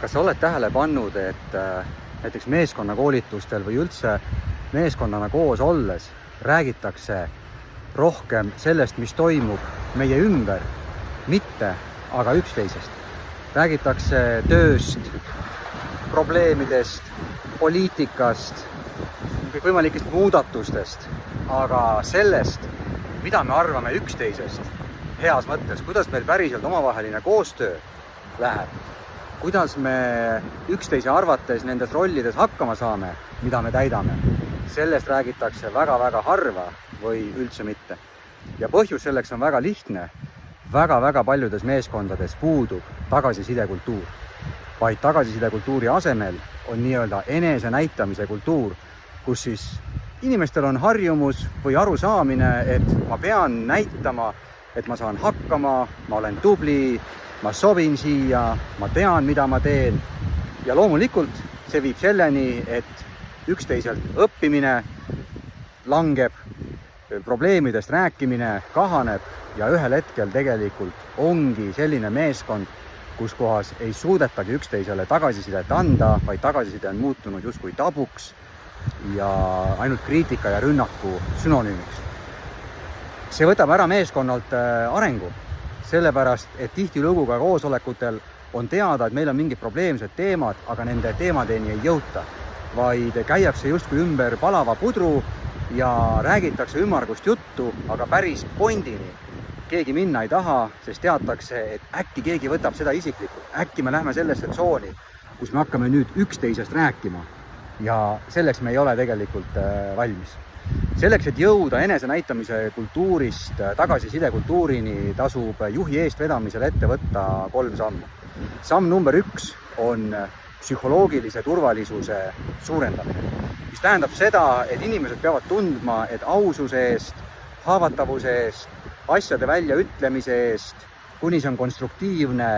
Kas sa oled tähele pannud, et näiteks meeskonnakoolitustel või üldse meeskonnana koos olles räägitakse rohkem sellest, mis toimub meie ümber, mitte aga üksteisest. Räägitakse tööst, probleemidest, poliitikast, kõikvõimalikest muudatustest, aga sellest, mida me arvame üksteisest heas mõttes, kuidas meil päriselt omavaheline koostöö läheb, kuidas me üksteise arvates nendes rollides hakkama saame, mida me täidame. Sellest räägitakse väga-väga harva või üldse mitte. Ja põhjus selleks on väga lihtne. Väga-väga paljudes meeskondades puudub tagasisidekultuur. Vaid tagasisidekultuuri asemel on nii-öelda enese näitamise kultuur, kus siis inimestel on harjumus või arusaamine, et ma pean näitama, et ma saan hakkama, ma olen tubli, ma sobin siia, ma tean, mida ma teen. Ja loomulikult see viib selleni, et üksteiselt õppimine langeb, probleemidest rääkimine kahaneb ja ühel hetkel tegelikult ongi selline meeskond, kus kohas ei suudetagi üksteisele tagasisidet anda, vaid tagasiside on muutunud justkui tabuks ja ainult kriitika ja rünnaku sünonüümiks. See võtab ära meeskonnalt arengu. Sellepärast, et tihtilugu ka koosolekutel on teada, et meil on mingid probleemsed teemad, aga nende teemadeni ei jõuta, vaid käiakse justkui ümber palava pudru ja räägitakse ümmargust juttu, aga päris pointini keegi minna ei taha, sest teatakse, et äkki keegi võtab seda isiklikult, äkki me lähme sellesse tsooni, kus me hakkame nüüd üksteisest rääkima ja selleks me ei ole tegelikult valmis. Selleks, et jõuda enesenäitamise kultuurist tagasisidekultuurini, tasub juhi eestvedamisel ette võtta 3 sammu. Samm number 1 on psühholoogilise turvalisuse suurendamine, mis tähendab seda, et inimesed peavad tundma, et aususe eest, haavatavuse eest, asjade väljaütlemise eest, kuni see on konstruktiivne,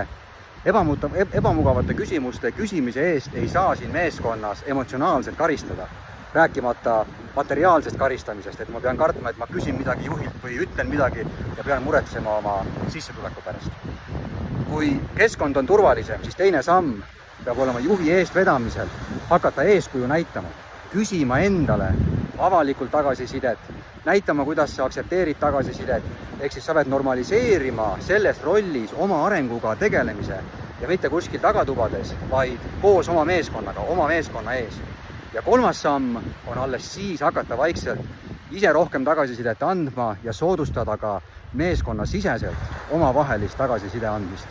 ebamugavate küsimuste küsimise eest ei saa siin meeskonnas emotsionaalselt karistada. Rääkimata materiaalsest karistamisest, et ma pean kartma, et ma küsin midagi juhilt või ütlen midagi ja pean muretsema oma sissetuleku pärast. Kui keskkond on turvalisem, siis teine samm peab olema juhi eestvedamisel hakata eeskuju näitama, küsima endale avalikult tagasisidet, näitama, kuidas sa aktsepteerid tagasisidet, ehk siis sa pead normaliseerima selles rollis oma arenguga tegelemise ja mitte kuskil tagatubades, vaid koos oma meeskonnaga, oma meeskonna ees. Ja 3. samm on alles siis hakata vaikselt ise rohkem tagasisidet andma ja soodustada ka meeskonna siseselt omavahelist tagasiside andmist.